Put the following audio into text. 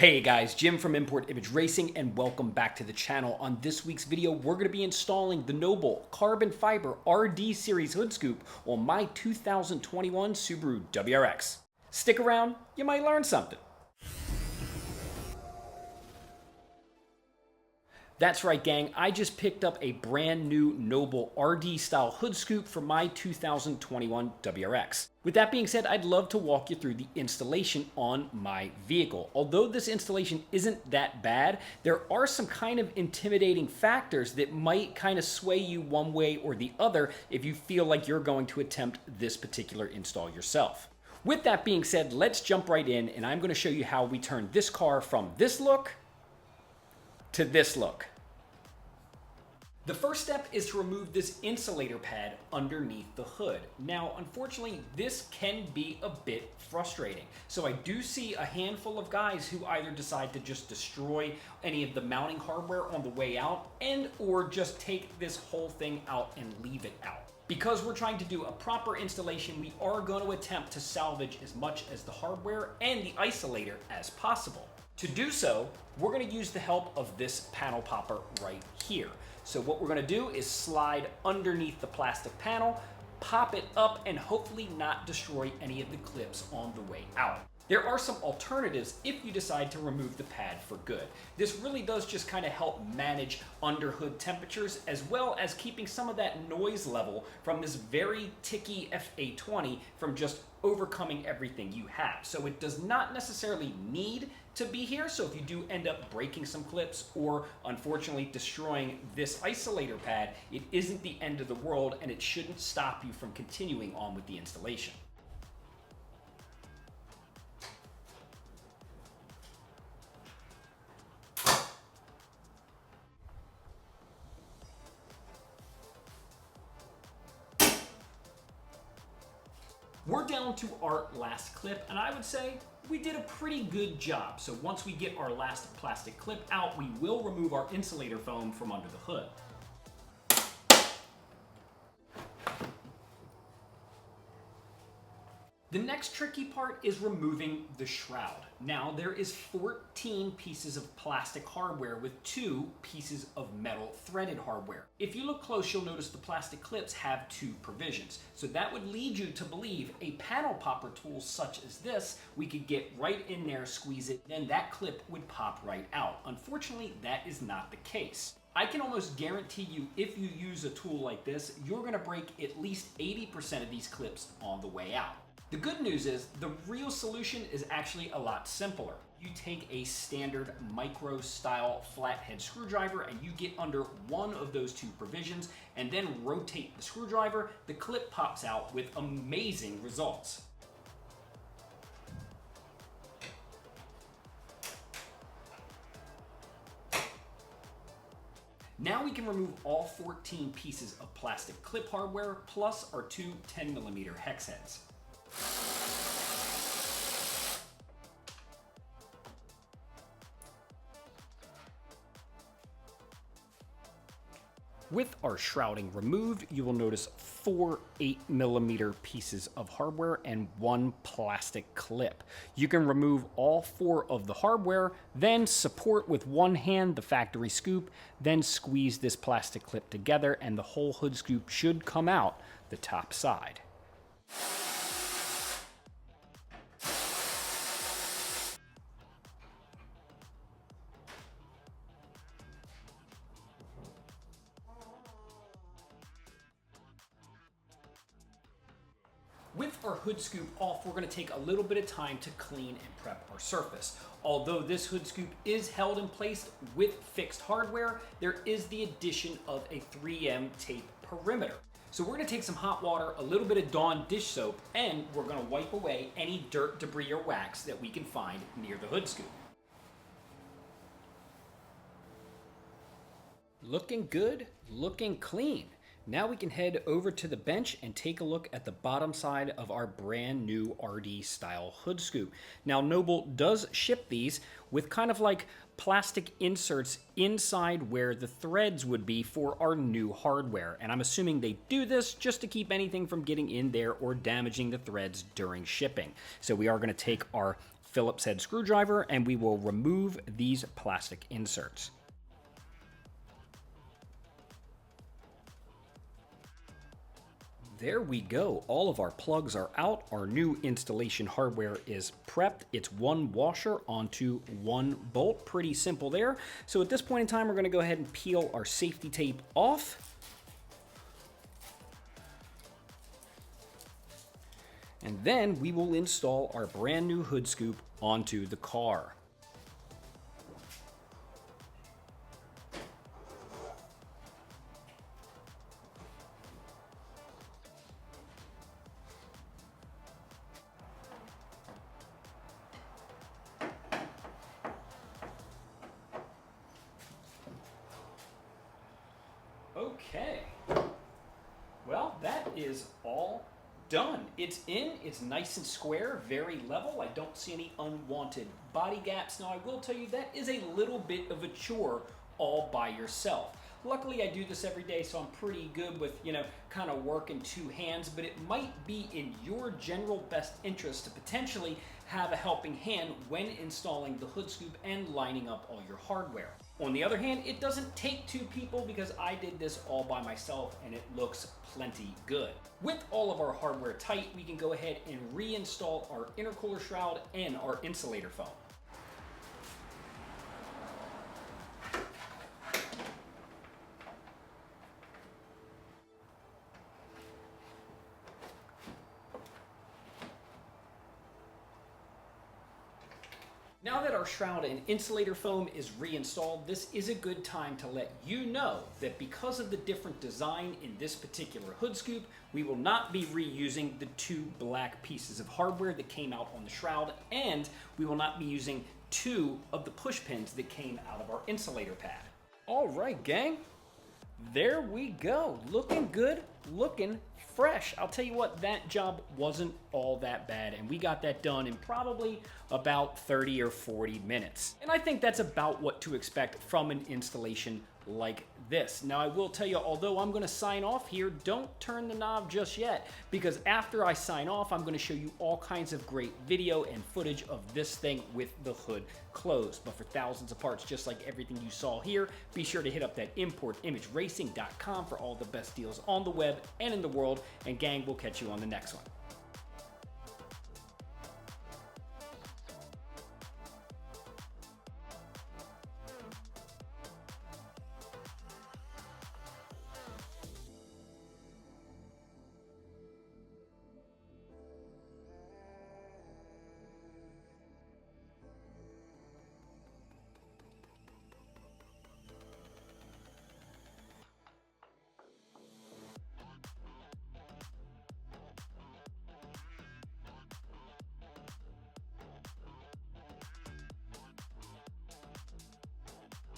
Hey guys, Jim from Import Image Racing and welcome back to the channel. On this week's video, we're going to be installing the Noble Carbon Fiber RD Series hood scoop on my 2021 Subaru WRX. Stick around, you might learn something. That's right, gang. I just picked up a brand new Noble RD style hood scoop for my 2021 WRX. With that being said, I'd love to walk you through the installation on my vehicle. Although this installation isn't that bad, there are some kind of intimidating factors that might kind of sway you one way or the other if you feel like you're going to attempt this particular install yourself. With that being said, let's jump right in and I'm going to show you how we turn this car from this look to this look. The first step is to remove this insulator pad underneath the hood. Now, unfortunately, this can be a bit frustrating. So I do see a handful of guys who either decide to just destroy any of the mounting hardware on the way out or just take this whole thing out and leave it out. Because we're trying to do a proper installation, we are going to attempt to salvage as much as the hardware and the isolator as possible. To do so, we're going to use the help of this panel popper right here. So what we're going to do is slide underneath the plastic panel, pop it up, and hopefully not destroy any of the clips on the way out. There are some alternatives if you decide to remove the pad for good. This really does just kind of help manage underhood temperatures as well as keeping some of that noise level from this very ticky FA20 from just overcoming everything you have. So it does not necessarily need to be here. So if you do end up breaking some clips or unfortunately destroying this isolator pad, it isn't the end of the world and it shouldn't stop you from continuing on with the installation. We're down to our last clip, and I would say we did a pretty good job. So once we get our last plastic clip out, we will remove our insulator foam from under the hood. The next tricky part is removing the shroud. Now there is 14 pieces of plastic hardware with 2 pieces of metal threaded hardware. If you look close, you'll notice the plastic clips have 2 provisions. So that would lead you to believe a panel popper tool such as this, we could get right in there, squeeze it, then that clip would pop right out. Unfortunately, that is not the case. I can almost guarantee you if you use a tool like this, you're gonna break at least 80% of these clips on the way out. The good news is the real solution is actually a lot simpler. You take a standard micro style flathead screwdriver and you get under one of those 2 provisions and then rotate the screwdriver, the clip pops out with amazing results. Now we can remove all 14 pieces of plastic clip hardware plus our 2 10mm hex heads. With our shrouding removed, you will notice 4 8mm pieces of hardware and 1 plastic clip. You can remove all 4 of the hardware, then support with one hand the factory scoop, then squeeze this plastic clip together and the whole hood scoop should come out the top side. With our hood scoop off, we're going to take a little bit of time to clean and prep our surface. Although this hood scoop is held in place with fixed hardware, there is the addition of a 3M tape perimeter. So we're going to take some hot water, a little bit of Dawn dish soap, and we're going to wipe away any dirt, debris, or wax that we can find near the hood scoop. Looking good, looking clean. Now we can head over to the bench and take a look at the bottom side of our brand new RD style hood scoop. Now Noble does ship these with kind of like plastic inserts inside where the threads would be for our new hardware. And I'm assuming they do this just to keep anything from getting in there or damaging the threads during shipping. So we are going to take our Phillips head screwdriver, and we will remove these plastic inserts. There we go. All of our plugs are out. Our new installation hardware is prepped. It's one washer onto one bolt. Pretty simple there. So at this point in time, we're going to go ahead and peel our safety tape off. And then we will install our brand new hood scoop onto the car. Okay, well, that is all done. It's in, it's nice and square, very level. I don't see any unwanted body gaps. Now, I will tell you that is a little bit of a chore all by yourself. Luckily, I do this every day, so I'm pretty good with, kind of working two hands, but it might be in your general best interest to potentially have a helping hand when installing the hood scoop and lining up all your hardware. On the other hand, it doesn't take two people because I did this all by myself and it looks plenty good. With all of our hardware tight, we can go ahead and reinstall our intercooler shroud and our insulator foam. Now that our shroud and insulator foam is reinstalled, this is a good time to let you know that because of the different design in this particular hood scoop, we will not be reusing the two black pieces of hardware that came out on the shroud, and we will not be using two of the push pins that came out of our insulator pad. All right, gang, there we go. Looking good, looking fresh. I'll tell you what, that job wasn't all that bad, and we got that done in probably about 30 or 40 minutes. And I think that's about what to expect from an installation like this. Now, I will tell you, although I'm going to sign off here, don't turn the knob just yet, because after I sign off, I'm going to show you all kinds of great video and footage of this thing with the hood closed. But for thousands of parts, just like everything you saw here, be sure to hit up that importimageracing.com for all the best deals on the web and in the world. And gang, we'll catch you on the next one.